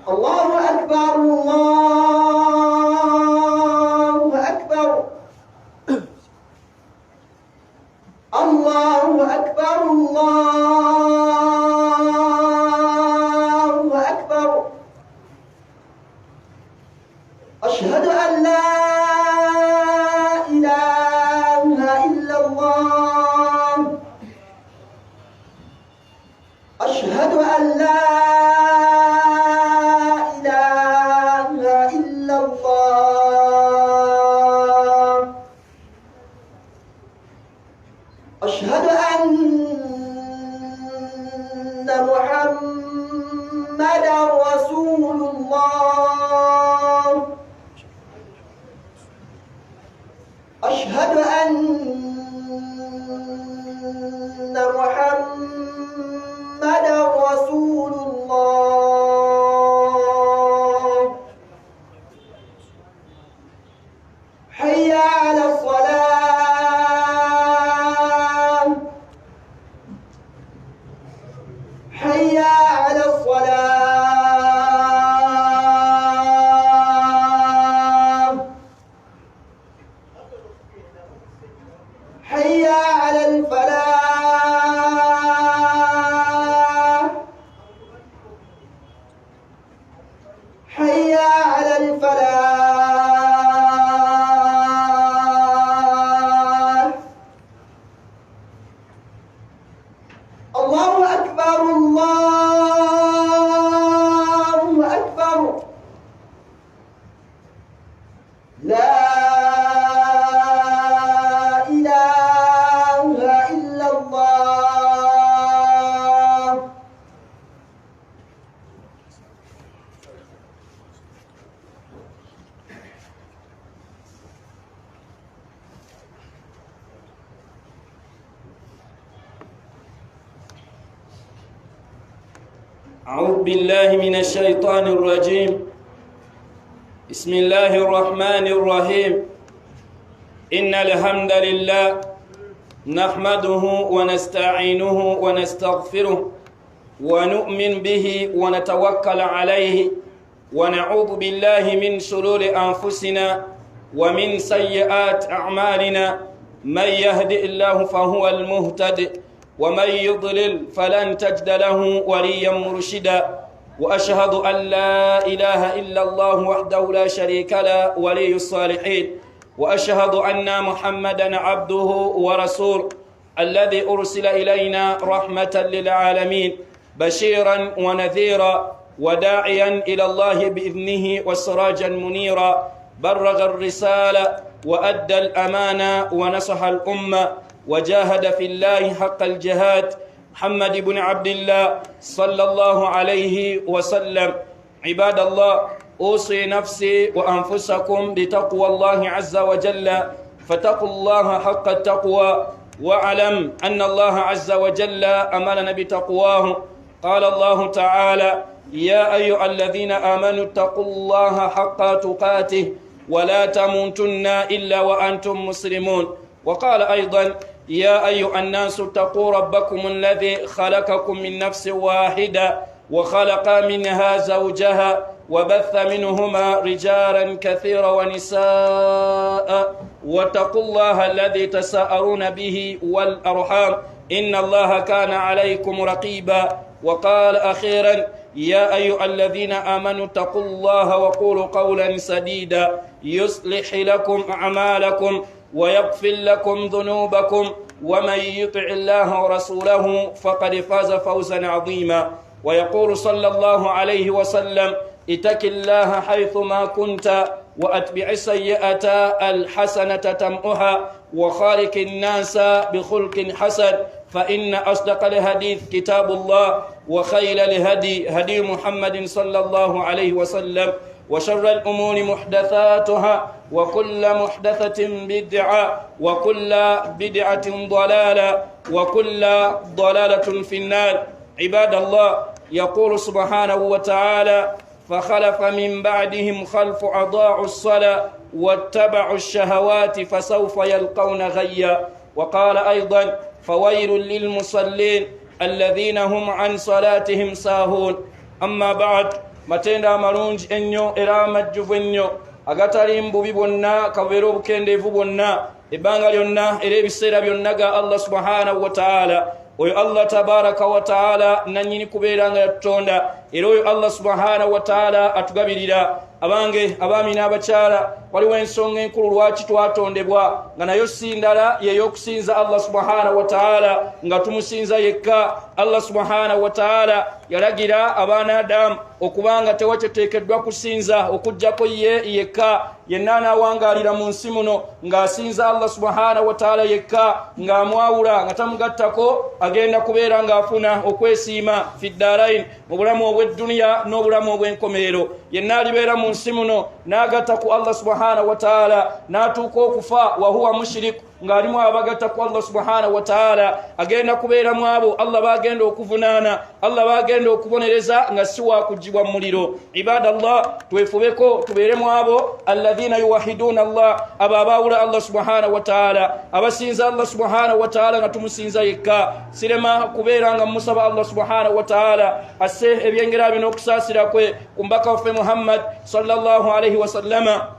الله أكبر الله أكبر الله أكبر الله أكبر أشهد أن لا إله إلا الله أشهد أن لا إله إلا الله أشهد أن محمدا رسول الله أشهد أن محمدا رسول الله حي على الصلاة حي على الصلاة حي على الفلاح حي على الفلاح الله أكبر الله أكبر لا إله إلا الله أعوذ بالله من الشيطان الرجيم بسم الله الرحمن الرحيم إن الحمد لله نحمده ونستعينه ونستغفره ونؤمن به ونتوكل عليه ونعوذ بالله من شرور أنفسنا ومن سيئات أعمالنا من يهدئ الله فهو المهتد ومن يضلل فلن تجد له وليا مرشدا وأشهد أن لا إله إلا الله وحده لا شريك له ولي الصالحين وأشهد أن محمدا عبده ورسوله الذي أرسل إلينا رحمة للعالمين بشيرا ونذيرا وداعيا إلى الله بإذنه وسراجا منيرا بلغ الرسالة وأدى الأمانة ونصح الأمة وجاهد في الله حق الجهاد محمد بن عبد الله صلى الله عليه وسلم عباد الله أوصي نفسي وأنفسكم بتقوى الله عز وجل فاتقوا الله حق التقوى واعلم أن الله عز وجل أمرنا بتقواه قال الله تعالى يا أيها الذين آمنوا اتقوا الله حق تقاته ولا تموتن إلا وأنتم مسلمون وقال أيضا يا أيها الناس اتقوا ربكم الذي خلقكم من نفس واحدة وخلق منها زوجها وبث منهما رجالا كثيرا ونساء واتقوا الله الذي تساءلون به والأرحام إن الله كان عليكم رقيبا وقال أخيرا يا أيها الذين آمنوا اتقوا الله وقولوا قولا سديدا يصلح لكم أعمالكم ويغفر لكم ذنوبكم ومن يطع الله ورسوله فقد فاز فوزا عظيما ويقول صلى الله عليه وسلم اتق الله حيثما كنت وأتبع السيئة الحسنة تمحها وخالق الناس بخلق حسن فإن أصدق الحديث كتاب الله وخير الهدي هدي محمد صلى الله عليه وسلم وشر الأمور محدثاتها وكل محدثة بدعة وكل بدعة ضلالة وكل ضلالة في النار عباد الله يقول سبحانه وتعالى فخلف من بعدهم خلف أضاعوا الصلاة واتبعوا الشهوات فسوف يلقون غيا وقال أيضا فويل للمصلين الذين هم عن صلاتهم ساهون أما بعد matenda amalungi ennyo era amajjuvu ennyo agatali mbubi bwonna kabeera obukendeevu bwonna ebbanga lyonna era ebiseera byonna ga Allah subhanahu wa ta'ala. Oyo Allah tabaraka wa ta'ala nannyini kubeera nga yatutonda era oyo Allah subhanahu wa ta'ala atugabirira. Abange abaami n'abakyala waliwo ensonga enkulu lwaki twatondebwa nga nayo si ndala y'eyokusinza Allah subhanahu wa ta'ala nga tumusinza yekka. Allah subhanahu wa ta'ala yalagira abaana Adamu okubanga tewakyeteekeddwa kusinza okuggyako ye yekka yenna anaawangaalira mu nsi muno ng'asinza Allah subhanahu wa ta'ala yekka ng'amwawula nga tamugattako agenda kubeera ng'afuna okwesiima fiddarain mu bulamu obw'edduniya n'obulamu obw'enkomerero. Yenna alibeera mu nsi muno n'agatta ku Allah subhanahu wa ta'ala n'atuuka okufa wa huwa mushrik ng'alimu abagatta ku Allah subhanahu wa ta'ala agenda kubeera mu abo Allah bagenda okuvunaana, Allah bagenda okubonereza nga si wa kugibwa mu muliro. Ibadallah, twefubeko tubeere mu abo alladhina yuwahiduna Allah, abo abaawula Allah subhanahu wa ta'ala, abasinza Allah subhanahu wa ta'ala nga tumusinza yekka. Sirema kubeera nga musaba Allah subhanahu wa ta'ala asse ebyengera bino okusaasira kwe ku mbaka waffe Muhammad sallallahu alaihi wasallama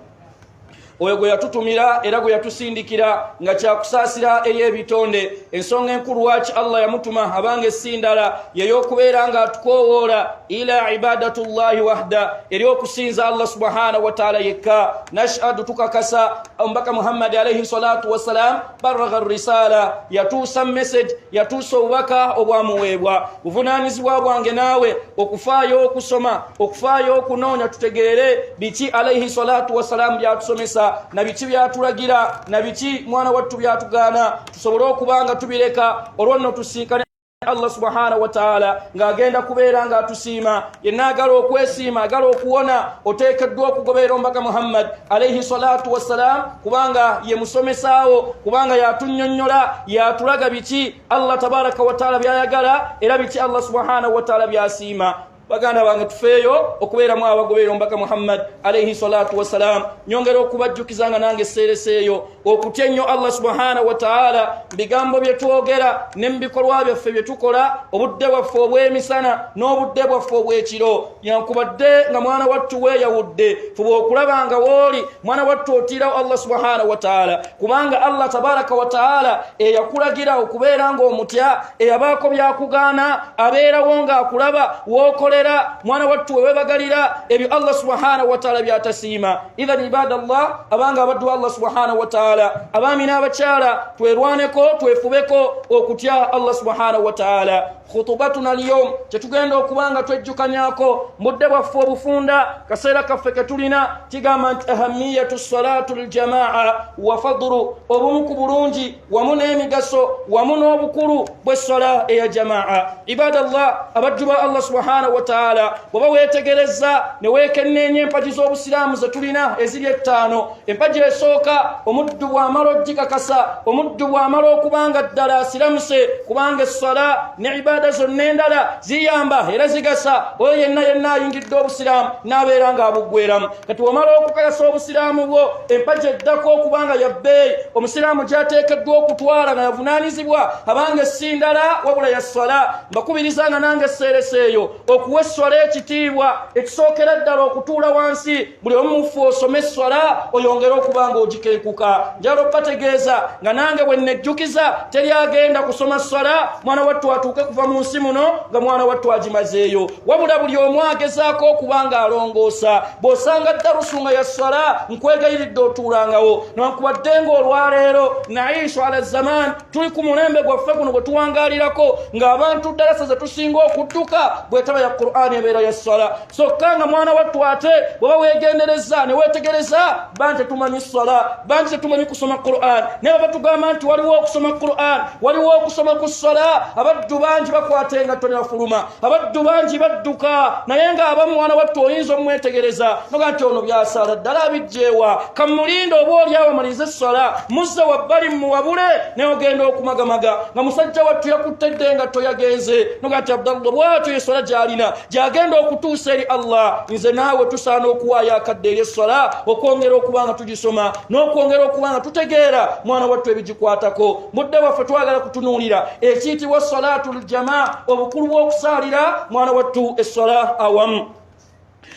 oyo gwe yatutumira era gwe yatusindikira nga kyakusaasira eri ebitonde. Ensonga enkulu lwaki Allah yamutuma abange sindala yeyokubeera nga atukowoola ila ibadatullahi wahda, eri okusinza Allah subhanahu wa ta'ala yekka. Nashhadu tukakasa mbaka Muhammad alayhi salatu wassalam baragha risala, yatuusa message, yatuusa obubaka obwamuweebwa. Buvunaanyizibwa bwange naawe okufaayo okusoma, okufaayo okunoonya tutegeere biki alayhi salatu wassalam byatusomesa na biki byatulagira na biki mwana wattu byatugaana, tusobole okubanga tubireka olwonno tusinkane Allah subhanahu wa ta'ala ng'agenda kubeera nga atusiima. Yenna agala okwesiima, agala okuwona, oteekeddwa okugoberera omubaka Muhammad alayhi salatu wassalam kubanga ye musomesaawo, kubanga yatunnyonnyola, yatulaga biki Allah tabaraka wa ta'ala byayagala era biki Allah subhanahu wa ta'ala byasiima. Baganda bange tufeeyo okubeera mu abagoberera omubaka Muhammad alayhi salatu wassalam. Nyongera okubajjukizanga nange seereseeyo okutya ennyo Allah subhanahu wa ta'ala bigambo bye twogera ne mu bikolwa byaffe bye tukola, obudde bwaffe obw'emisana n'obudde bwaffe obw'ekiro. Yankubadde nga mwana wattu weeyawudde, fuba okulaba nga wooli mwana wattu otiirawo Allah subhanahu wa ta'ala, kubanga Allah tabaraka wa ta'ala eyakulagira okubeera ng'omutya, eyabaako byakugaana abeerawo ng'akulaba w'okola mwana wattu wewebagalira ebyo Allah subhanahu wa ta'ala byatasiima. Idhan ibadallah, abanga abaddu Allah subhanahu wa ta'ala, abaami n'abakyala, twerwaneko twefubeko okutya Allah subhanahu wa ta'ala. Khutubatuna al-yawm kyetugenda okubanga twejjukanyako mudde bwaffe obufunda kaseera kaffe ketulina kigamba nti ahamiyatu salatu ljamaa wa fadlu, obumu ku bulungi wamu n'emigaso wamu n'obukulu bw'essola eya jamaa. Ibadallah, abajju ba Allah subhanahu wa ta'ala, bw'oba weetegereza ne weekenneenya empagi z'obusiraamu ze tulina eziri ettaano, empagi esooka omuddu bw'amala ogikakasa, omuddu bw'amala okubanga ddala asiramuse, kubanga essola ne ibada zonna endala ziyamba era zigasa oyo yenna ayingidde obusiraamu n'abeera ng'abuggweramu. Kati wamala okukakasa obusiraamu bwo, empagi eddako okubanga ya bbeeyi omusiraamu gy'ateekeddwa okutwala nga yavunaanyizibwa abange si ndala wabula ya ssola. Mbakubirizanga nange seereseeyo okuwa essola ekitiibwa ekisookera ddala okutuula wansi, buli omu muffe osome essola oyongere okubanga ogikeekuka. Njala okubategeeza nga nange bwe nnejjukiza teri agenda kusoma ssola mwana wattu atuuke kuva mu nsi muno nga mwana wattu agimazeeyo, wabula buli omu agezaako okubanga alongoosa. Bw'osanga darusu nga ya ssola nkwegayiridde otuulangawo, newankubadde ng'olwaleero naishu ala zaman tuli ku mulembe gwaffe guno gwe tuwangaalirako ng'abantu darasa ze tusinga okudduka bwetaba ya Qur'ani ebeera ya ssola. Sokka nga mwana wattu ate bw'oba weegendereza ne weetegereza banti tetumanyi ssola, banti tetumanyi kusoma Qur'an, naye batugamba nti waliwo okusoma Qur'an, waliwo okusoma ku ssola. Abaddu bangi bakwata engatto ne bafuluma, abaddu bangi badduka, naye ng'abamu mwana wattu oyinza omwetegereza noga nti ono byasala ddala abijjeewa, kamulinda oba oli awo amalize essola muzze wabbali mmuwabule naye ogenda okumagamaga nga musajja wattu yakuttedde engatto yagenze noga nti Abdallah bw'atyo essola gy'alina gy'agenda okutuusa eri Allah. Nze naawe tusaana okuwaayo akadde eri essola okwongera okuba nga tugisoma n'okwongera okuba kubanga tutegeera mwana wattu ebigikwatako. Mudde waffe twagala kutunuulira ekiyitibwa salatul jamaa, obukulu bw'okusaalira mwana wattu essala awamu.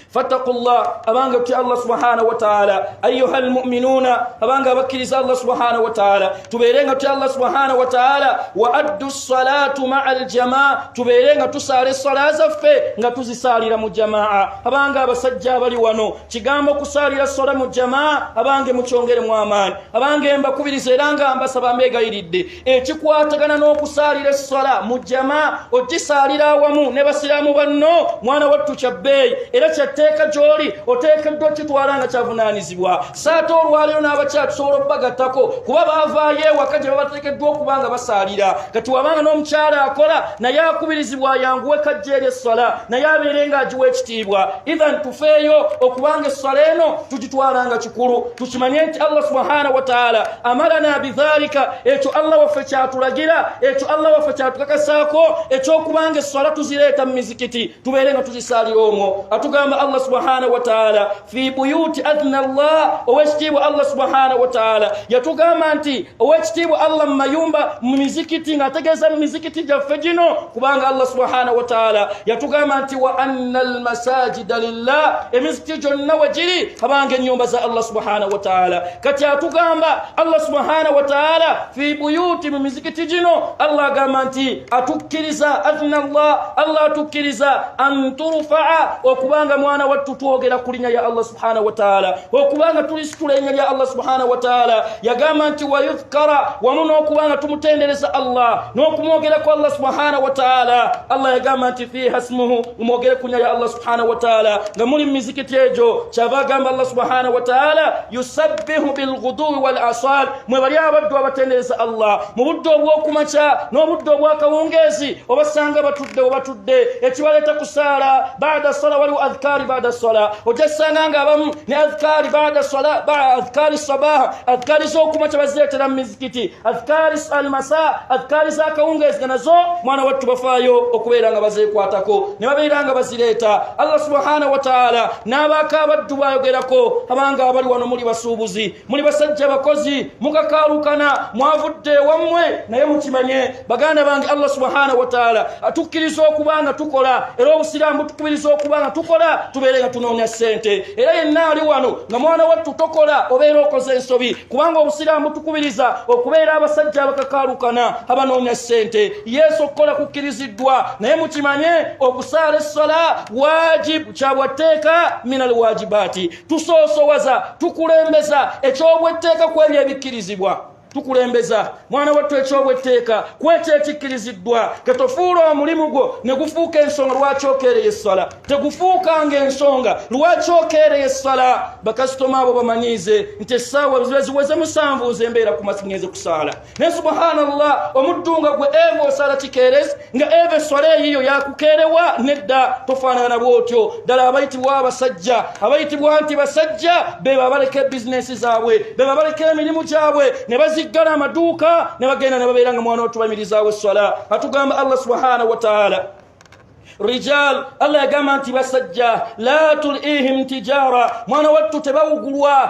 فاتقوا الله أبانغ الله سبحانه وتعالى أيها المؤمنون أبانغ بكرز الله سبحانه وتعالى تبيرين الله سبحانه وتعالى وأدوا الصلاة مع الجماعة تبيرين تسالي الصلاة زفة نتوزي سالي مجماعة أبانغ بسجى بليوانو تيغامو كسالي الصلاة مجماعة أبانغ مچونغر موامان أبانغ مبكوبيري سيرانغ أمبسا ميغا يريد تيكواتغانا نو كسالي الصلاة مجماعة وتسالي راوامو نبسلامو بانو موانا واتو چبي إلا teka joli oteka ndochi twalanga kyavunanizibwa sato olwaliro n'abakyatu sobola bagattako kuba bavaayo wakaje babateekeddwa okubanga basalira kati wabanga n'omukyala akola naye akubirizibwa yanguwe kajjeeri essala naye abeerenga agiwa ekitiibwa idhan tufeeyo okubanga essala eno tugitwalanga kikulu tukimanye nti Allah subhanahu wa ta'ala amarana bidhalika ekyo Allah waffe kyatulagira ekyo Allah waffe kyatukakasaako ekyokubanga essala tuzireeta mu mizikiti tubeerenga tuzisalira omwo atugamba Allah سبحانه وتعالى في بيوت أذن الله واشتيب الله سبحانه وتعالى يتوقام أنتي واشتيب الله ما يومبا مزيكتي نتجزا مزيكتي جفجنو كبان الله سبحانه وتعالى يتوقام أنتي وأن المساجد لله مزيكتي جنة وجري كبان يومبا الله سبحانه وتعالى كتي يتوقام الله سبحانه وتعالى في بيوت مزيكتي جنو الله قام أنتي أتوكرزا أذن الله أتوكرزا أن ترفع وكبان mwana wattu twogera kulinya ya Allah subhanahu wa ta'ala okubanga tulisitulenya ya Allah subhanahu wa ta'ala yagamba nti wayuzkara wamuno okubanga tumutendereza Allah n'okumwogera ku Allah subhanahu wa ta'ala Allah yagamba nti fiha ismuhu umwogere kunya ya Allah subhanahu wa ta'ala nga muli mizikiti ejo kyava gamba Allah subhanahu wa ta'ala yusabbihu bilghuduwi wal asal mwe bali abaddu abatendereza Allah mu budde obw'okumakya n'obudde obw'akawungeezi obasanga batudde ekibaleta kusaala baada sala wali أذكار بعد الصلاة وجسنا نعم أذكار بعد الصلاة بعد أذكار الصباح أذكار سوكما تبزيت لمزكتي أذكار المساء أذكار ساكونغس نزو مانا وتبفايو أكويران بزيك واتكو نبيران بزيلتا الله سبحانه وتعالى نباكا بدوا يغيركو أمانغا بلو ونمولي بسوبوزي مولي بسجة بكوزي مكاكارو كنا موافد وموي نيمتي مني بغانا بانغ الله سبحانه وتعالى أتوكري سوكو بانا توكولا إلو سلام بتوكري سوكو بانا توكولا tubeerenga tunonya ssente era yenna ali wano nga mwana wattu tokola obeera okoze ensobi kubanga obusiraamu tukubiriza okubeera abasajja abakakaalukana abanoonya ssente yesu okukola kukkiriziddwa naye mukimanye okusaala essala wajibu kyabwatteeka minal wajibaati tusoosowaza tukulembeza ekyobwetteeka ku ebyo ebikkirizibwa tukulembeza mwana wattu ekyobwetteeka kwekyo ekikkiriziddwa katofuula omulimu gwo ne gufuuka ensonga lwaki okeereye essala tegufuukanga ensonga lwaki okeereye essala bakasitoma abo bamanyiize nti essaawa ziweze 7 zembeera ku masiŋŋeze kusaala naye subhanallah omuddunga gwe eva osala kikeerezi nga eva essala eyiyo yakukeerewa nedda tofaanagana bwotyo ddala abayitibwa abasajja abayitibwa nti basajja be babaleka ebizinesi zaabwe be babaleka emirimu gyabwe ne zigala amaduuka ne bagenda ne babeeranga mwana otubamirizaawo essala atugamba Allah subhanahu wa ta'ala رجال الله يقام أنت بسجة لا تلئيهم تجارة مانا واتو تباوغلوا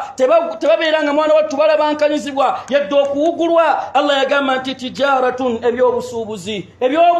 تبابيران مانا واتو بلا بانكا نزيبوا يدوكو وغلوا الله يقام أنت تجارة ابيوب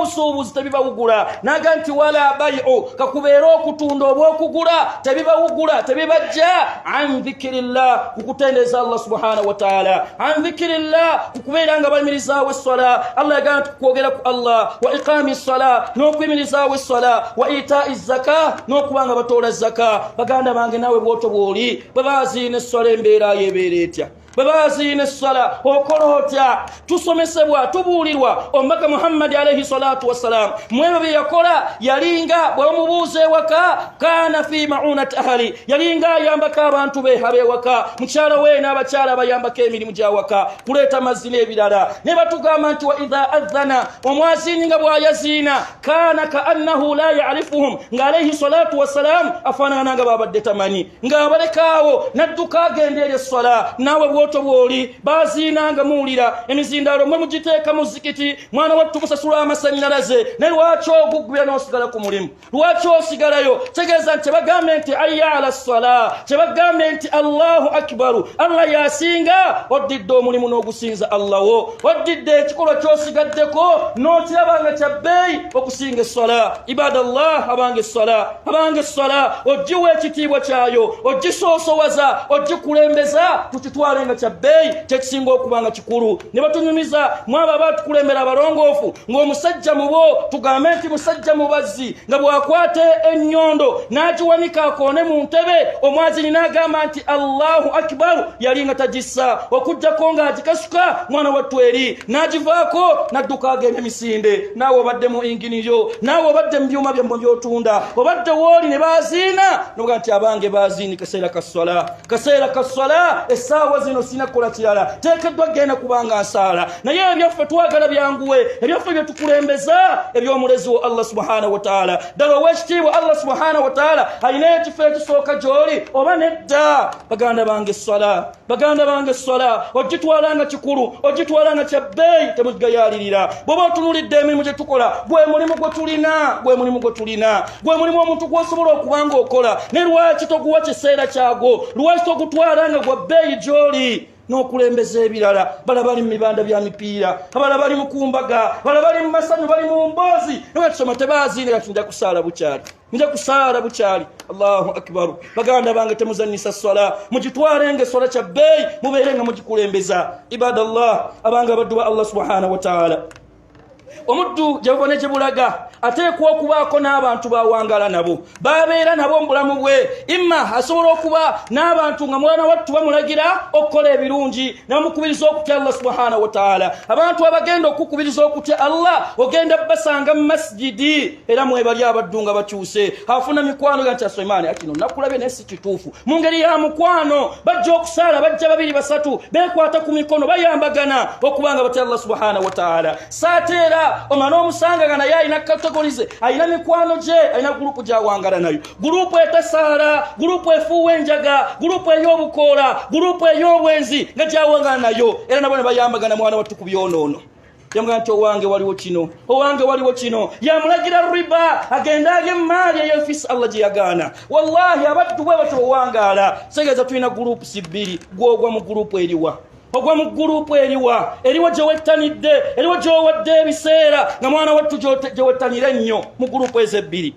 سوبوزي تبيباوغلوا ناقانت ولا بيعو ككبيروكو توندوبوكو غلا تبيباوغلوا تبيباجا عن ذكر الله كتنز الله سبحانه وتعالى عن ذكر الله كبيران بالمرزا والصلاة الله يقام أنت كوغلق الله وإقام الصلاة نوكو مرزا والصلاة وإيتاء الزكاة نوكوانغا بطول الزكاة baganda bange nawe bwoto bwoli babaziina essala embeera yebeeretya babaziina essala okola otya tusomesebwa tubuulirwa omubaka Muhammad alayhi salatu wassalam mwebyo bye yakola yalinga bw'omubuuza ewaka kaana fi ma'unati ahli yalinga ayambako abantu be ab'ewaka mukyala we n'abakyala bayambako emirimu gy'awaka kuleeta mazzi n'ebirala ne batugamba nti wa idha adhana omwaziini nga bw'ayaziina kaana kaannahu la ya'rifuhum nga alayhi salatu wassalam afaanana nga babadde tamanyi ng'abalekaawo nadduka agenda eri essala naawe lubuto bwoli bazinanga muulira emizindalo mwe mugiteeka mu zikiti mwana wattu musasula amasanyalaze ne lwaki oguggubira n'osigala ku mulimu lwaki osigalayo tegeeza nti tebagambe nti ayya ala ssala tebagambe nti allahu akbaru allah yasinga oddidde omulimu n'ogusinza allah wo oddidde ekikolwa ky'osigaddeko n'okirabanga kya bbeeyi okusinga essala ibadallah abange essala ogiwa ekitiibwa kyayo ogisoosowaza ogikulembeza tukitwalenga kya bbeeyi kyekisinga okubanga kikulu ne batunyumiza mwabo abatukulembera abalongoofu ng'omusajja mu bo tugambe nti musajja mubazzi nga bw'akwate ennyondo n'agiwanika akoone mu ntebe omwazini n'agamba nti allahu akbaru yali nga tagissa okujjako ng'agikasuka mwana wattu eri n'agivaako n'adduka agenda emisinde naawe obadde mu inginiyo naawe obadde mu byuma byammwe by'otunda obadde wooli ne baziina nobuga nti abange baziini kaseera ka ssala essaawa zino sina kukola kirala teekeddwa genda kubanga nsaala naye ebyaffe twagala byanguwe ebyaffe bye tukulembeza eby'omulezi wo allah subhanahu wa taala ddala ow'ekitiibwa allah subhanahu wa taala alina ekifo ekisooka gy'oli oba nedda baganda bange essala ogitwalanga kikulu ogitwalanga kya bbeeyi temugayaalirira bw'oba otunuulidde emirimu gye tukola gwe mulimu gwe tulina gwe mulimu omuntu gw'osobola okubanga okola ne lwaki toguwa kiseera kyagwo lwaki togutwalanga gwa bbeeyi gy'oli n'okulembeza ebirala bala bali mu mibanda bya mipiira abala bali mu kumbaga bala bali mu masanyu bali mu mboozi newekisoma tebaziinira nja kusaala bukyali allahu akbaru baganda bange temuzanyisa ssala mugitwalenga essala kya bbeeyi mubeerenga mugikulembeza ibadallah abange abaddu ba allah subhanahu wa taala omuddu gyebubone gye bulaga ateekwa okubaako n'abantu bawangala nabo babeera nabo mu bulamu bwe imma asobola okuba n'abantu nga mwana wattu bamulagira okukola ebirungi namukubiriza okutya allah subhanahu wa taala abantu abagenda okukubiriza okutya allah ogenda basanga mu masijidi era mwebali abaddu nga bakyuse afuna mikwano ga nti Sulaimaani akino nakulabye naye si kituufu mu ngeri ya mukwano bajja okusaala bajja babiri basatu beekwata ku mikono bayambagana okubanga batya allah subhanahu wa taala saateera omwana omusanga naye alina kategorize alina mikwano gye alina gurupu gyawangala nayo gurupu etasaala gurupu efuuwa enjaga gurupu ey'obukoola gurupu ey'obwenzi nga gyawangala nayo era nabo ne bayambagana mwana wattu ku byonoono yamugamba nti owange waliwo kino yamulagira riba agenda alye emaali ey'ofiisi allah gye yagaana wallahi abaddu bwe batyo owangaala segeeza tulina gurupu si bbiri gwogwa mu gurupu eriwa ogwa mu gurupu eriwa gye wettanidde eriwa gy'owadde ebiseera nga mwana wattu gye wettanira ennyo mu gurupu ezo ebbiri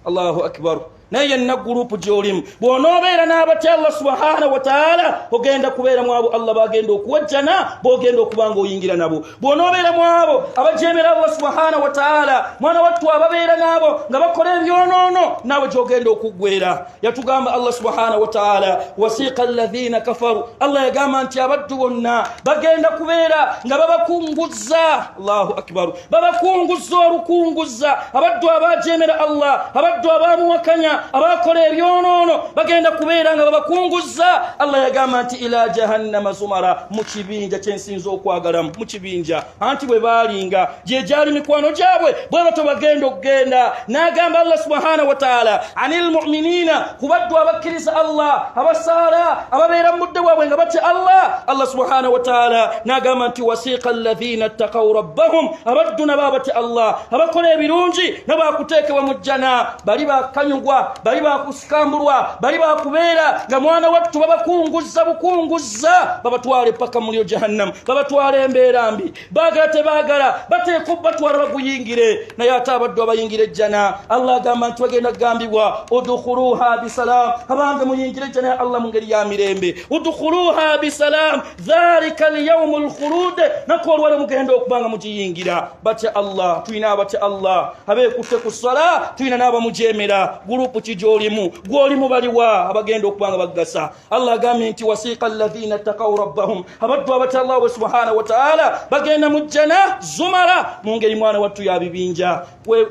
allahu akbaru naye yenna gurupu gy'olimu bw'onoobeera n'abatya allah subhanahu wa taala ogenda kubeera mu abo allah bagenda okuwajjana bw'ogenda okuba nga oyingira nabo bw'onoobeera mu abo abajeemera allah subhanahu wa taala mwana wattu ababeera n'abo nga bakola ebyonoono naawe gy'ogenda okuggwera yatugamba allah subhanahu wa taala wasiqa alladhina kafaru allah yagamba nti abaddu bonna bagenda kubeera nga babakunguzza allahu akbaru babakunguzza olukunguzza abaddu abajeemera allah abaddu abamuwakanya abakola ebyonoono bagenda kubeera nga babakunguzza allah yagamba nti ila jahannama zumara mu kibinja kyensinza okwagalamu mu kibinja anti bwe baalinga gye gyali mikwano gyabwe bwe bato bagenda okugenda n'agamba allah subhanahu wa taala anil mu'minina ku baddu abakkiriza allah abasaala ababeera mu budde bwabwe nga batya allah subhanahu wa taala n'agamba nti wasiqa alladhina ttaqaw rabbahum abaddu nabo abatya allah abakola ebirungi nabaakuteekebwa mu jjana bali bakanyugwa bali bakusikambulwa bali bakubeera nga mwana wattu babakunguzza bukunguzza babatwala paka mulyo jahannam babatwala embeera mbi baagala tebaagala bateeka batwala baguyingire naye ate abaddu abayingire ejjana allah agamba nti bagenda kugambibwa udkhuluha bisalam abange muyingire ejjana ya allah mu ngeri ya mirembe udkhuluha bisalam dhalika alyawmu alkhulud nako olwale mugenda okubanga mugiyingira batya allah tulina abatya allah abeekutte ku ssala tulina n'abamujeemera gurupu kijolimu gwolimu baliwa abagenda okubanga bagasa allah agambye nti wasiqa alladhina ttaqaw rabbahum abaddu abatya allah subhanahu wa taala bagenda mu jjana zumara mu ngeri mwana wattu ya bibinja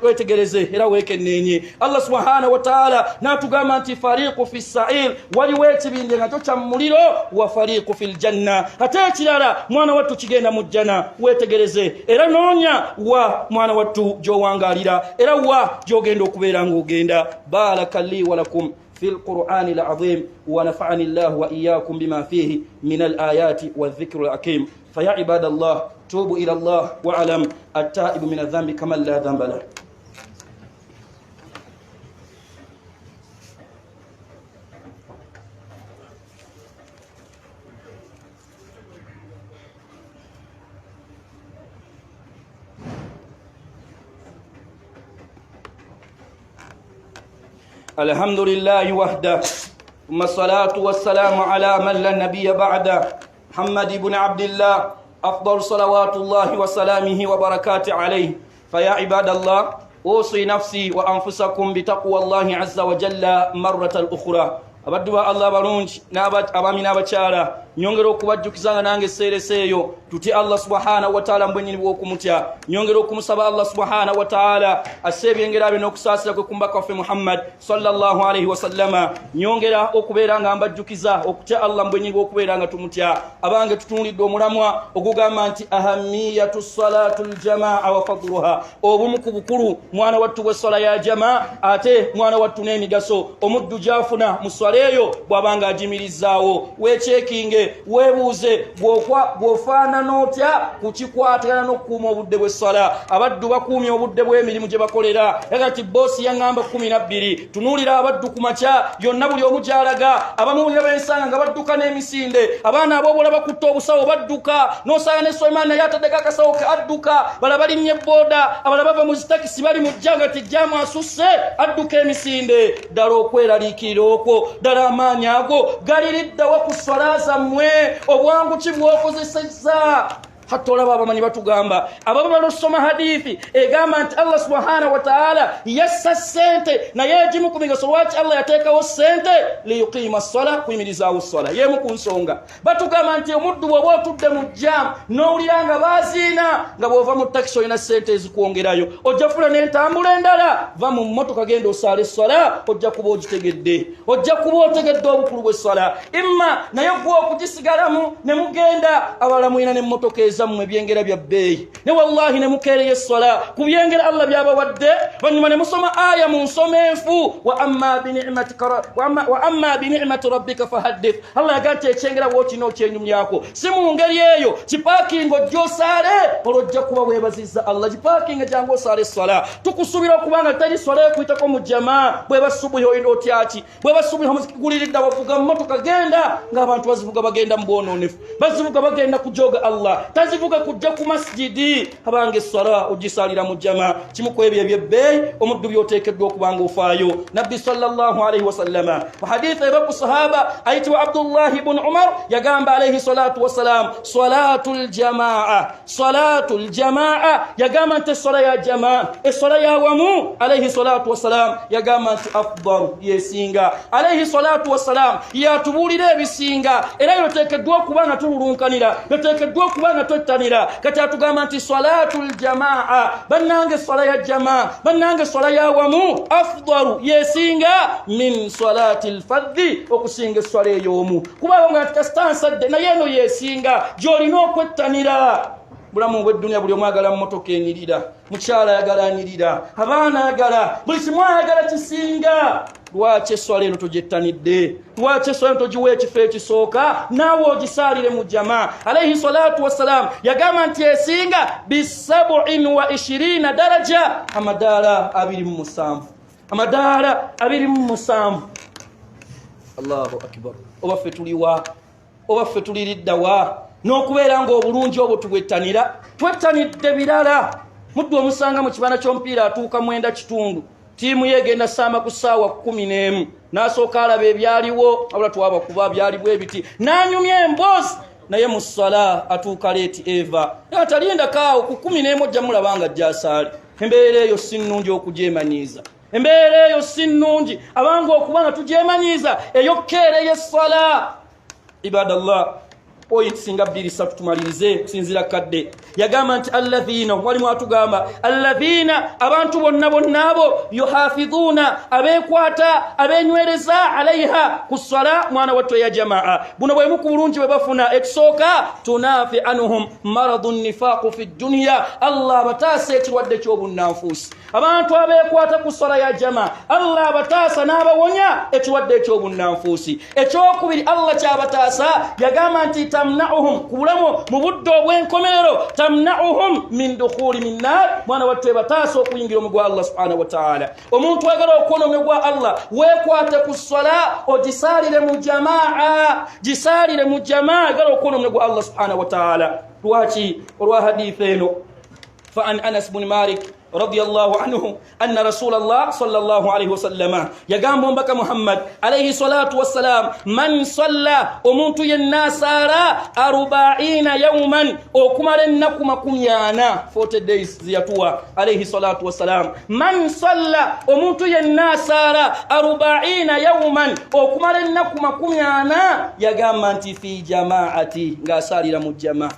wetegereze era weekenneenye allah subhanahu wa taala n'atugamba nti fariqu fi sa'ir waliwo ekibinja nga kyo kya muliro wa fariqu fi ljanna ate ekirala mwana wattu kigenda mu jjana wetegereze era noonya wa mwana wattu gy'owangaalira era wa gy'ogenda okubeera ng'ogenda بارك لي ولكم في القرآن العظيم ونفعني الله وإياكم بما فيه من الآيات والذكر الحكيم. فيا عباد الله توبوا إلى الله واعلم التائب من الذنب كمن لا ذنب له. الحمد لله وحده ثم الصلاة والسلام على من لا نبي بعده محمد بن عبد الله أفضل صلوات الله وسلامه وبركاته عليه. فيا عباد الله أوصي نفسي وأنفسكم بتقوى الله عز وجل مرة أخرى. abadduwa Allah balungi abami n'abakyala nyongera okubajjukizanga nange esseereseeyo tuti Allah subhanahu wa ta'ala mbwenyini bw'okumutya, nyongera okumusaba Allah subhanahu wa ta'ala asse ebyengera bye n'okusaasira kwe ku mbaka waffe Muhammad sallallahu alayhi wa sallama, nyongera okubeera nga mbajjukiza okutya Allah mbwenyini bw'okubeera nga tumutya. abange tutunulidde omulamwa ogugamba nti ahamiyatu salatu ljamaa wa fadluha, obumu ku bukulu mwana wattu bw'essala ya jamaa ate mwana wattu n'emigaso omuddu gy'afuna mu swala eyo bw'abanga agimirizaawo. weekyekinge weebuuze bw'ofaanana otya ku kikwatagana n'okukuuma obudde bw'essala. abaddu bakuumye obudde bw'emirimu gye bakolera. yagati boosi yaŋŋamba 12 tunuulira abaddu ku makya yonna buli omu gy'alaga. abamu ne bensanga nga badduka n'emisinde, abaana ab'obuwala bakutta obusawo badduka, n'osanga ne Sulaiman naye ataddeko akasawo ke adduka. bala balinnye booda, abala bava mu zitakisi bali mu jjanga tijjaamu asusse adduka emisinde. ddala okweraliikirira okwo, ddala amaanyi ago galiriddawa ku swala zammwe? obwangu ki bw'okozesezza? hatta olaba abamanyi batugamba ababa balusoma hadithi egamba nti Allah subhanahu wa ta'ala yassa sente naye egimu ku migaso lwaki Allah yateekawo sente liyuqiima as-sala, kuyimirizaawo as-sala. yemu ku nsonga batugamba nti omuddu bw'oba otudde mu jjaamu n'owulira nga baaziina nga bw'ova mu takisi olina sente ezikwongerayo, ojja fula n'entambula endala. va mu mmotoka genda osaala essala, ojja kuba ogitegedde, ojja kuba otegedde obukulu bw'essala. imma naye gwe okugisigalamu ne mugenda abalala mulina n'emmotoka zammwe byengera bya bbeeyi, ne wallahi ne mukeereye essala ku byengera Allah byabawadde. banyuma ne musoma aya mu nsomeefu wa amma bi ni'mati rabbika fahaddith. Allah yagaa nti ekyengera bw'okina okyenyumyako, si mu ngeri eyo kipaakinga ojja osaale olwojja kuba weebazizza Allah. kipaakinga jangu osaale essala. tukusuubira okubanga teri swala ekuyitako mu jamaa. bwe basubuhi olina otyaki? bwe basubuhi omuziguliridde wavuga mu motoka genda ng'abantu bazivuga bagenda mu bwonoonefu, bazivuga bagenda kujoga Allah, zivuga kujja ku masjidi. abange essala ogisalira mu jamaa, kimu ku ebyo ebyebbeeyi omuddu byoteekeddwa okubanga ofaayo. nabbi sallallahu alayhi wa sallama mu hadithi eva ku sahaba ayitibwa Abdullah ibn Umar yagamba alayhi salatu wassalam salatul jamaa, yagamba nti essala ya jamaa, essala ya wamu alayhi salatu wassalam yagamba nti afdalu, yesinga. alayhi salatu wassalam yatubuulira ebisinga era yoteekeddwa okubanga tululunkanira, yoteekeddwa okubanga twettanira. kati atugamba nti salatul jamaa, bannange essala ya jamaa, bannange essala ya wamu afdalu, yesinga min salatil fadhi, okusinga essala ey'omu. kubawo nga kasitaansadde naye eno yesinga gy'olina okwettanira. bulamu bw'edduniya buli omu ayagala mmotoka enyirira, mukyala ayagala anyirira, abaana ayagala, buli kimu ayagala kisinga. lwaki esswala eno togyettanidde? lwaki esswala eno togiwa ekifo ekisooka naawe ogisaalire mu jamaa? alayhi salatu wassalam yagamba nti esinga bi27 daraja, amadaala 27, amadaala 27. Allahu akbar. oba ffe tuliwa? oba ffe tuliriddawa? n'okubeera ng'obulungi obwo tubwettanira, twettanidde birala. muddu omusanga mu kibaana ky'omupiira atuuka 9 tiimu yegenda samba ku ssaawa 11 n'asooka alaba ebyaliwo, abula twaba kuba byali bwe biti n'anyumya emboozi, naye mu ssala atuuka leeti eva. atalinda kaawo ku 11 ojja mulabanga gy'asaali. embeera eyo si nnungi okugyemanyiiza, embeera eyo si nnungi abanga okuba nga tugyemanyiiza eyokkeereye essala. ibadallah point singa 2 3 tumalirize kusinzira kadde yagamba nti alladhina walimu atugamba alladhina abantu bonna bonna abo yuhafidhuna abekwata abenywereza alaiha kusala mwana wattu ya jamaa buno bwe muku bulungi bwe bafuna ekisooka tunafi anhum maradun nifaq fi dunya Allah batase ekirwadde ky'obunnanfuusi abantu abekwata kusala ya jamaa Allah batasa n'abawonya ekirwadde ekyobunnanfuusi ekyokubiri Allah kyabataasa yagamba nti tamna'uhum kubulamu mu budde obw'enkomerero tamna'uhum min dukhuli min nar mwana wattu bataasa okuyingira omugwa Allah subhanahu wa ta'ala omuntu agala okuona omugwa Allah wekwate ku ssala ogisalire mu jamaa gisalire mu jamaa agala okuona omugwa Allah subhanahu wa ta'ala lwaki olwa hadithi eno fa an Anas bin Malik رضي الله عنه أن رسول الله صلى الله عليه وسلم يقام بك محمد عليه الصلاة والسلام من صلى ومنت يناسارا 40 يوما وكمرنكم كميانا 40 days زيتوا عليه الصلاة والسلام من صلى ومنت يناسارا 40 يوما وكمرنكم كميانا يقام أنت في جماعتي غاسالي لمجمع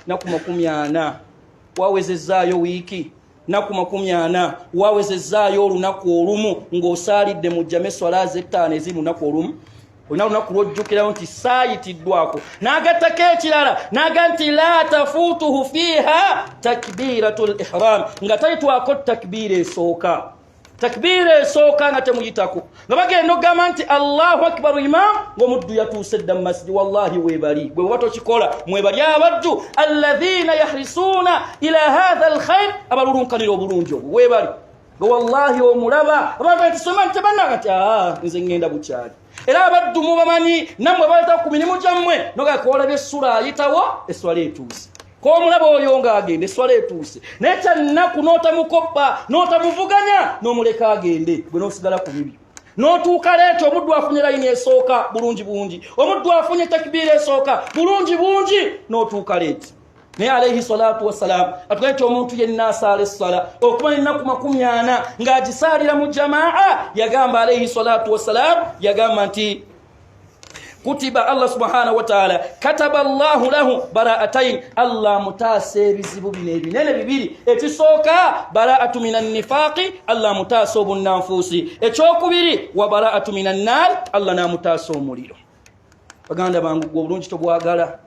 نكم كميانا wawezezaayo wiki naku 40 wawezezaayo olunaku olumu ng'osalidde mu jame swala z'ettaano ezimu lunaku olumu olina olunaku lw'ojjukirawo nti saayitiddwako n'agattako ekirala n'aga nti la tafuutuhu fiiha takbiratul ihram nga tayitwako takbiira esooka takbira esooka nga temuyitako nga bagenda ogamba nti Allahu akbar imam ng'omuddu yatuuse dda mu masjidi wallahi weebali bwe buba tokikola mwebali abaddu alladhina yahrisuuna ila hadha alkhair abalulunkanira obulungi obwo weebali nga wallahi omulaba abantu ntisoma nti bannanga nti nze ngenda bukyali era abaddu mubamanyi nammwe baleta ku mirimu gyammwe nogakola byessula ayitawo esswala etuuse ko mulaba oyo nga agende swala etuuse necha nnaku notamukoppa notamuvuganya nomuleka agende bwe nosigala ku bibi notuuka leeta omuddu afunye layini esooka bulungi bungi omuddu afunye takbira esooka bulungi bungi notuuka leeta naye alayhi salatu wassalam atugambye nti omuntu yenna asaala essala okuba ennaku 40 ng'agisaalira mu jamaa yagamba alayhi salatu wassalam yagamba nti kutiba Allah subhanahu wa ta'ala kataba Allah lahu bara'atayn Allah mutaase ebizibu bino ebinene bibiri ekisooka bara'atu minan nifaqi Allah mutaase obunnanfuusi ekyokubiri wa bara'atu minan nar Allah namutaase omuliro baganda bangu obulungi tobwagala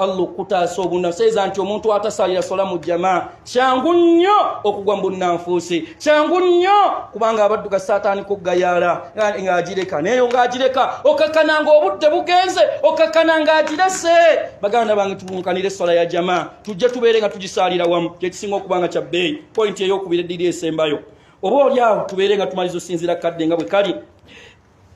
Allah kutaase obunnanfuusi nti omuntu atasalira sola mu jamaa kyangu nnyo okugwa mu bunnanfuusi kyangu nnyo kubanga abadduka Sataani kuggayala ng'agireka neyo ng'agireka okakana ng'obudde bugenze okakana ng'agirese baganda bange tubunkanire sola ya jamaa tujje tubeere nga tugisaalira wamu kyekisinga okubanga kya bbeeyi pointi ey'okubiri eddiri esembayo oba olyawo tubeere nga tumaliza osinzira kadde nga bwe kali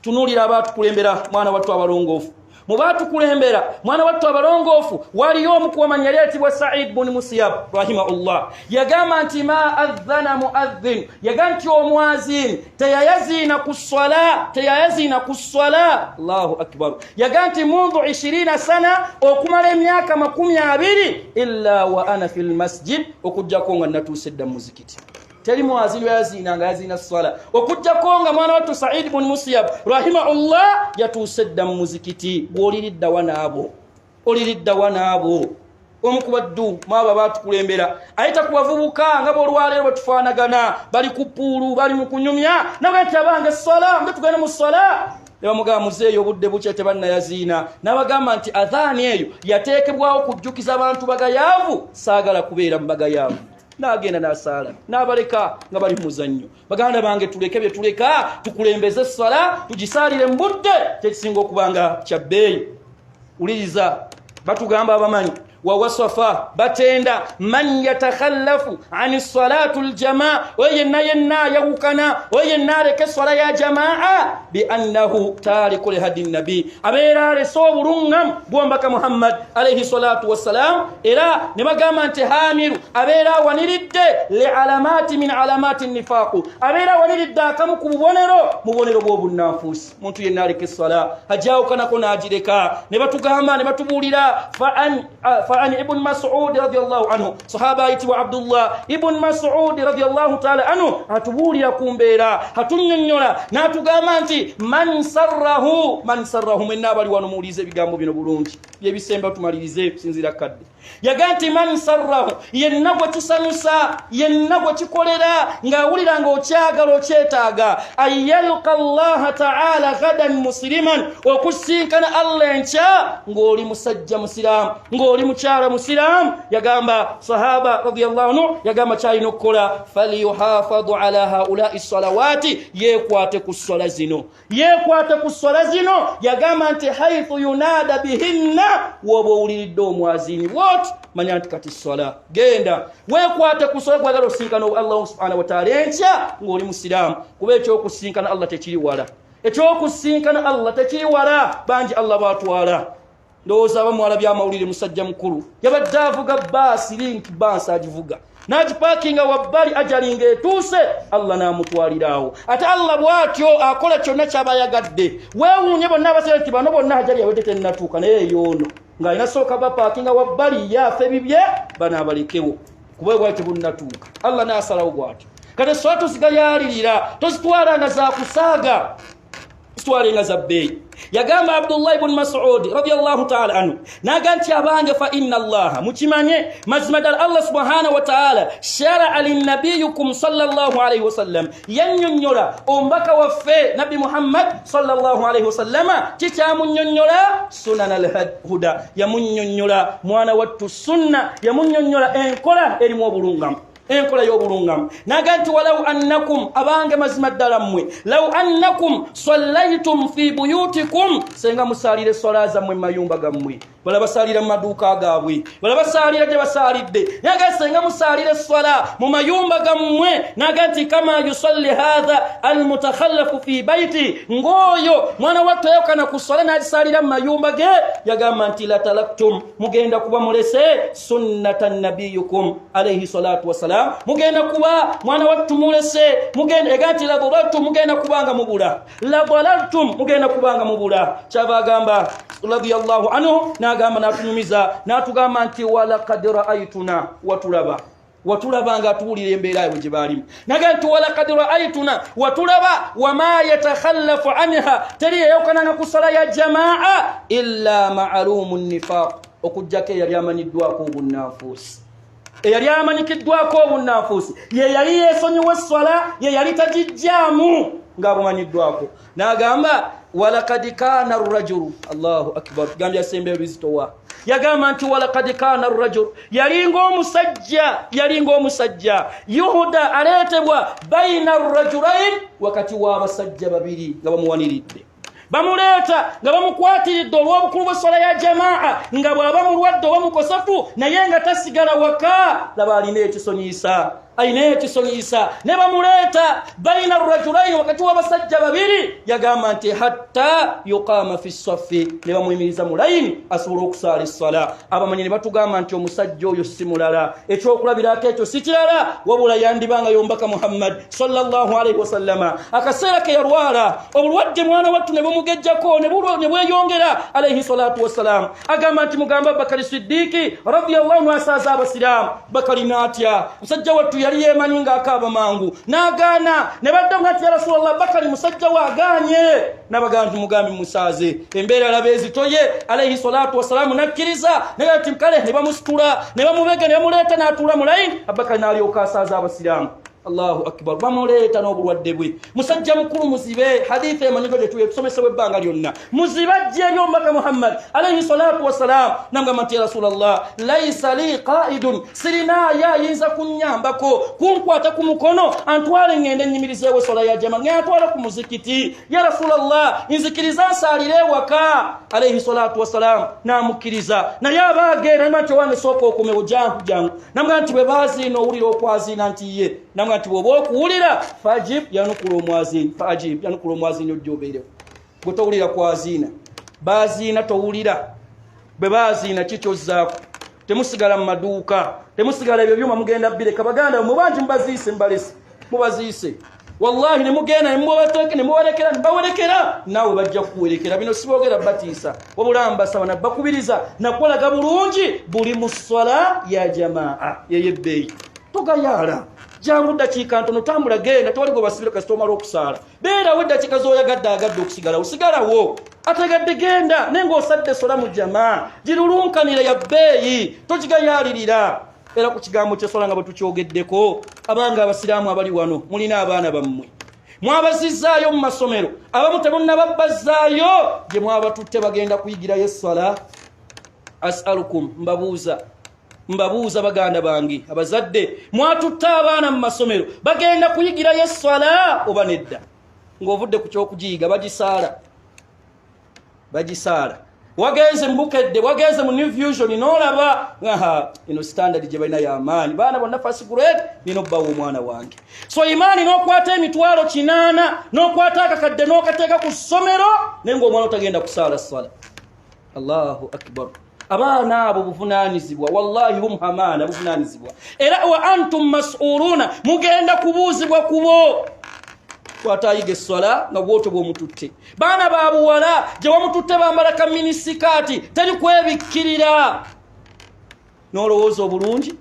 tunuulira abaatukulembera mwana wattu abalongoofu mubatu kulembera mwana wattu abalongoofu waliyo omu kuwamanya yayitibwa Sa'id bin Musayyab rahimahullah yagamba nti ma adhana muadhin yagamba nti omwazin teyayazina ku ssala Allahu akbar yagamba nti mundu 20 sana okumala emyaka 20 illa wa ana fil masjid okujjako nga natuuse dda mu muzikiti teri muazili yazina nga yazina swala okujjako nga mwana wattu Sa'id bin Musayyab rahimahullah yatuuse dda mu muzikiti bw'oliridda wanaabo omukubaddu mwaba baatukulembera ayita ku bavubuka nga b'olwaleero batufaanagana bali ku puulu bali mu kunyumya naga nti abange swala mbe tugende mu swala nebamugamba muzeeyo obudde bukye tebannayaziina n'abagamba nti adhaani eyo yateekebwawo kujjukiza abantu bagayaavu saagala kubeera mu bagayaavu n'agenda n'asaala n'abaleka nga bali muzannyo baganda bange tuleke bye tuleka tukulembeze essala tugisaalire mu budde kyekisinga okubanga kya bbeeyi uliriza batugamba abamanyi wawasafa batenda man yatakhallafu ani salatu aljamaa wayenna yawukana wayenna leke swala ya jamaa bi annahu tariku li hadi nabi abera leso bulungam bwombaka Muhammad alayhi salatu wassalam era ne bagamba nti hamiru abera waniridde li alamati min alamati nifaq abera waniridde akamu ku bubonero bw'obunnanfuusi muntu yenna leke swala hajawukana ko najireka ne batugamba ne batubulira fa an ibn Mas'ud radiyallahu anhu sahaba aitwa Abdullah ibn Mas'ud radiyallahu ta'ala anhu atubulira kumbeera hatunyonnyola natugamba nti man sarrahu menna bali wano muulize ebigambo bino bulungi byebisemba tumalirize sinzira kadde yaganti man sarrahu yenna gwe kisanusa yenna gwe kikolera ng'awulira ng'okyagala okyetaaga ayyalqa allaha ta'ala gadan musliman okusinkana allah enkya ng'oli musajja musiraamu ng'oli mukyala musiraamu yagamba sahaba radiyallahu anhu yagamba kyalina okukola falyuhafadhu ala haulai salawati yekwate ku swala zino yagamba nti haithu yunada bihinna woba owuliridde omwazini woti manya nti kati swala genda wekwate ku swala gwagala osinkana Allah subhanahu wa ta'ala enkya ng'oli musiraamu kuba ekyokusinkana Allah tekiri wala banji Allah batwala ndowooza abamwala byamawulire musajja mukulu yabadde avuga baasi link baasi agivuga n'agipakinga wabbali ajalinga etuuse Allah n'amutwalirawo ate Allah bw'atyo akola kyonna ky'abayagadde weewuunye bonna abasere nti bano bonna ajali yawedde tennatuuka naye yoono ng'alina sooka bapakinga wabbali yaafe bibye bano abalekewo kuba bwatyo bunnatuuka Allah n'asalawo bw'atyo kati sola tusigayalirira tozitwalanga za kusaaga zitwalenga za bbeeyi yagamba Abdullah ibn Mas'ud radiyallahu ta'ala anhu naganti abange fa inna Allah mukimanye mazima dal Allah subhanahu wa ta'ala shara'a linnabiyyikum sallallahu alayhi wasallam yannyonnyola ombaka waffe nabi Muhammad sallallahu alayhi wasallama kikyamunnyonnyola sunan al-huda yamunnyonnyola mwana wattu sunna yamunnyonnyola enkola erimu obulungamu enkola y'obulungamu naganti walau annakum abange mazima ddala mmwe law annakum sallaytum fi buyutikum senga musalire swala zammwe mayumba gammwe bala basalira mu maduuka gaabwe bala basalira gye basalidde naga senga musalire swala mu mayumba gammwe naganti kama yusalli hadha almutakhallafu fi baiti ngoyo mwana wattu ayokana ku swala n'agisalira mu mayumba ge yagamba nti la talaktum mugenda kuba mulese sunnatan nabiyukum alayhi salatu wassalam mugenda kuba mwana wattu mulese mugenda egati la dhalaltum mugenda kubanga mubula la dhalaltum mugenda kubanga mubula kyabagamba radiyallahu anhu nagamba natunyumiza natugamba nti wala qad ra'aytuna watulaba nga tuwulira embeera yaabwe gye baalimu naga nti wala qad ra'aytuna watulaba wama yatakhallafu anha teri yeyokananga ku sala ya jamaa illa ma'lumun nifaq okujjako eyali amanyiddwako obunanfuusi eyali amanyikiddwako obunanfuusi ye yali yeesonyiwa esswala ye yali tagijjaamu ng'abumanyiddwako n'agamba walaqad kana ar-rajulu Allahu akbar gambya sembe bizitowa yagamba nti walaqad kana ar-rajulu yalinga omusajja yuhuda aleetebwa baina ar-rajulain wakati w'abasajja babiri nga bamuwaniridde bamuleeta nga bamukwatiridde olw'obukulu bw'esswala ya jamaa nga bw'aba mulwadde oba mukosafu naye nga tasigala waka laba alina ekisonyisa ne bamuleeta baina ar-rajulain wakati w'abasajja babiri yagamba nti hatta yuqama fi ssaffi ne bamuyimiriza mu layini asobola okusaala esswala abamanyi ne batugamba nti omusajja oyo si mulala ekyokulabirako ekyo si kirala wabula yandibanga yombaka Muhammad sallallahu alayhi wasallama akaseera ke yalwala obulwadde mwana wattu ne bumugejjako ne bweyongera alayhi salatu wassalam agamba nti mugamba Bakari Siddiqi radiyallahu anhu asaaza abasiraamu Bakari n'atya musajja wattu yali yemanyi ng'akaaba mangu n'agaana ne badda ng'ati ya Rasulullah Bakari musajja waagaanye n'abagamba nti mugambi musaaze embeera alaba ezitoye alayhi salatu wassalamu nakkiriza naye ati kale ne bamusitula ne bamubega ne bamuleeta n'atuula mu layini Abubakari n'alyoka asaaza abasiraamu Allahu akbar bamuleeta n'obulwadde bwe musajja mukulu muzibe hadithi emanyigo gye tusomesebwa ebbanga lyonna muzibe ajja eri omubaka Muhammad alayhi salatu wassalam namugamba nti ya Rasulullah laysa li qaidun sirinaye ayinza kunnyambako kunkwata ku mukono antwale ngende nnyimirizeewo essola ya jama ng'atwala ku muzikiti ya Rasulullah nzikiriza nsaalire ewaka alayhi salatu wassalam n'amukkiriza naye abaageera nti wange sooka okumewo jangu namugamba nti bwe baziina owulira okwazina nti ye namugamba nti bw'oba okuwulira fajib yanukula omwazini ojja obeerewo bwe towulira kwazina baziina towulira bwe baziina kikyozzaako temusigala mu maduuka temusigala ebyo byuma mugenda bireka baganda mubanji mubaziise wallahi ne mugenda ne mubalekera naawe bajja kuwerekera bino siboogera batiisa wabula mbasaba nabbakubiriza nakolaga bulungi buli mu sswala ya jamaa yeyebbeeyi togayala jangu dakiika ntono tambula genda tewali gwe basibire kasita omala okusaala beerawo eddakiika z'oyagadde agadde okusigalawo sigalawo ategadde genda naye ng'osadde sola mu jamaa girulunkanira ya bbeeyi togigayalirira era ku kigambo ky'esola nga bwe tukyogeddeko abanga abasiraamu abali wano mulina abaana bammwe mwabazizaayo mu masomero abamu temunnababbazzaayo gye mwabatutte bagenda kuyigirayo essola asalukum mbabuuza baganda bange abazadde mwatutta abaana mu masomero bagenda kuyigirayo essola oba nedda ng'ovudde ku kyokugiyiga bagisaala wagenze mbukedde wagenze mu New Vision n'olaba ino standard gye balina y'amaanyi baana bonna first grade nina obbawo omwana wange so imaani n'okwata emitwalo 8 n'okwata akakadde n'okateeka ku ssomero naye ng'omwana otagenda kusaala ssala. Allahu akbar. Abaana abo buvunaanizibwa wallahi hum hamana buvunaanizibwa era wa antum mas'uluna mugenda kubuuzibwa kubo kwatayiga esswala nga bwoto bw'omututte baana babuwala gye wamututte bambala ka minisikaati teri kwebikkirira n'olowooza obulungi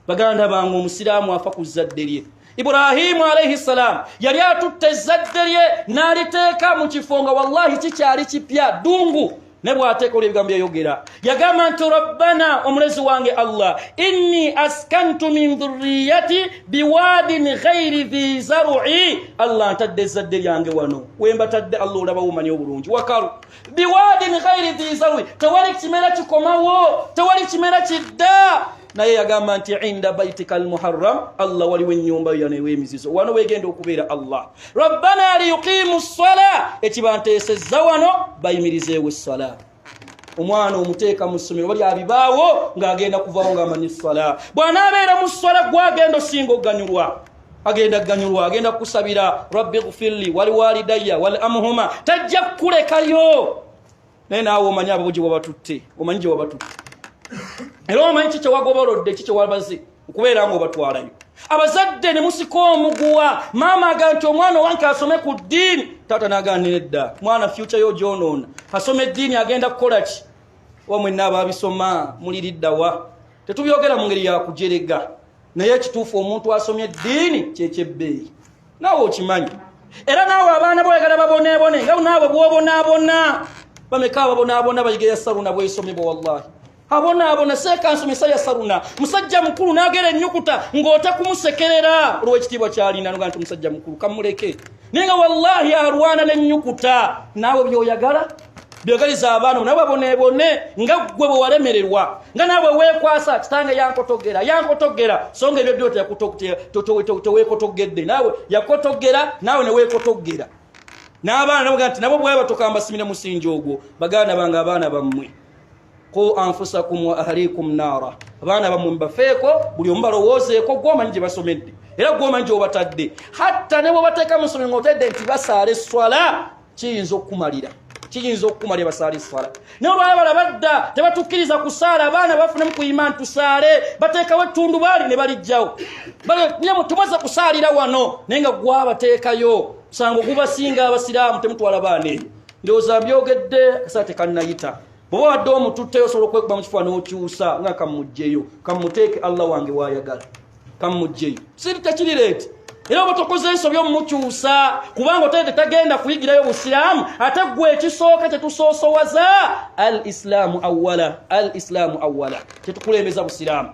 baganda bange omusiraamu afa ku zadde lye Ibrahimu alayhi salam yali atutte zadde lye n'aliteeka mu kifo nga wallahi kikyali kipya dungu nebwateeka olw'ebigambo byayogera yagamba nti rabbana omulezi wange Allah inni askantu min dhurriyati biwadin ghairi dhi zar'i Allah ntadde ezzadde lyange wano wemba tadde Allah olaba wumanyi obulungi wakalu biwadin ghairi dhi zar'i tewali kimera kikomawo tewali kimera kidda naye yagamba nti inda baitika almuharram Allah waliwo ennyumba yanewo emizizo wano wegenda okubeera Allah rabbana liyuqimu ssala ekibanteesezza wano bayimirizeewo essala omwana omuteeka mu ssomero bali abibaawo ng'agenda kuvaawo ng'amanyi essala bw'anaabeera mu ssala gwagenda osinga oganyulwa agenda kusabira rabbi ghfirli waliwalidayya wal amhuma tajja kukulekayo naye naawe omanyi abo gye wabatutte omanyi gye wabatutte era omanyi kikye wagobolodde kikye wabaze okubeera ng'obatwalayo abazadde ne musika omuguwa maama aga nti omwana owange asome ku ddiini taata n'agaana nedda mwana future yo gyonoona asome eddiini agenda kukola ki oba mwenna abaabisoma muliriddawa tetubyogera mu ngeri yakujerega naye ekituufu omuntu asomye eddiini kyekyebbeeyi naawe okimanyi era naawe abaana boyagala baboneebone nga naawe bw'obonaabona bameka ababonaabona bayiga yasaruna bw'esomebwa wallahi abona seeka nsomesa ya saruna musajja mukulu n'agera ennyukuta ng'otakumusekerera olw'ekitiibwa kyalina nga nti musajja mukulu kamuleke naye nga wallahi alwana n'ennyukuta naawe byogaliza abaana nabo baboneebone nga ggwe bwe walemererwa nga naawe weekwasa kitange yankotogera so nga ebyo byo teweekotogedde naawe yakotogera naawe ne weekotogera n'abaana nabo nti nabo bwe batokamba simira musingi ogwo baganda bange abaana bammwe qu anfusakum wa ahlikum nara abaana bammwe mbafeeko buli omu balowoozeeko gw'omanyi gye basomedde era gw'omanyi gy'obatadde hatta ne bwebateeka mu ssomero ng'otedde nti basaala esswala kiyinza okukumalira basaala esswala naye olwalabala badda tebatukkiriza kusaala abaana bafunemu kuyima ntusaale bateekawo ettundubaali ne balijjawo tumaze kusaalira wano naye nga gwabateekayo kusanga ogubasinga abasiraamu temutwala baana eyo ndowooza byogedde akasaa tekannayita bw'oba wadde omututteyo osobola okwekuba mu kifuba n'okyusa nga kammugjeyo kammuteeke Allah wange waayagala kammugjeyo siri tekirireeti era oba tokoze ensobi omumukyusa kubanga otete tagenda kuyigirayo busiraamu ate ggwe ekisooka tetusoosowaza al islaamu awwala tetukulembeza busiraamu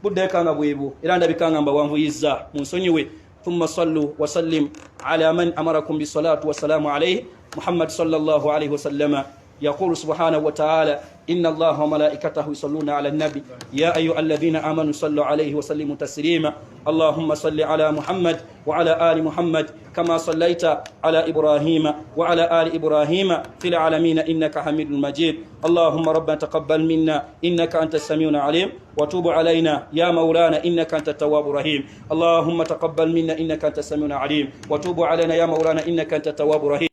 buddekanga bwebwo era ndabikanga mbawanvuyizza munsonyiwe ثم صلوا وسلم على من أمركم بالصلاة والسلام عليه محمد صلى الله عليه وسلم يقول سبحانه وتعالى إن الله وملائكته يصلون على النبي يا أيها الذين آمنوا صلوا عليه وسلموا تسليما اللهم صل على محمد وعلى آل محمد كما صليت على إبراهيم وعلى آل إبراهيم في العالمين إنك حميد مجيد اللهم ربنا تقبل منا إنك أنت السميع العليم وتوب علينا يا مولانا إنك أنت التواب الرحيم اللهم تقبل منا إنك أنت السميع العليم وتوب علينا يا مولانا إنك أنت التواب الرحيم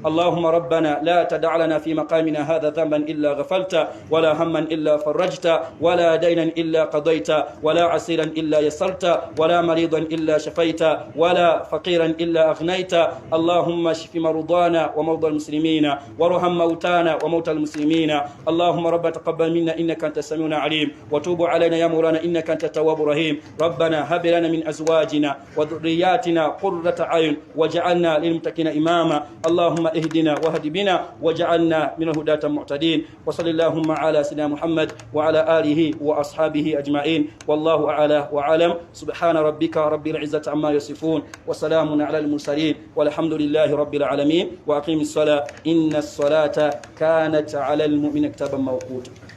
اللهم ربنا لا تدع لنا في مقامنا هذا ذنبا إلا غفلت ولا هما إلا فرجت ولا دينا إلا قضيت ولا عسيرا إلا يسرت ولا مريضا إلا شفيت ولا فقيرا إلا أغنيت اللهم اشف مرضانا ومرضى المسلمين وارحم موتانا وموتى المسلمين اللهم ربنا تقبل منا إنك أنت السميع العليم وتوب علينا يا مولانا إنك أنت التواب الرحيم. ربنا هب لنا من أزواجنا وذرياتنا قرة أعين واجعلنا للمتقين إماما. اللهم اهدنا واهد بنا واجعلنا من الهداة المعتدين. وصلى اللهم على سيدنا محمد وعلى آله وأصحابه أجمعين، والله أعلى وأعلم. سبحان ربك رب العزة عما يصفون وسلام على المرسلين والحمد لله رب العالمين. وأقيم الصلاة إن الصلاة كانت على المؤمنين كتابا موقوتا.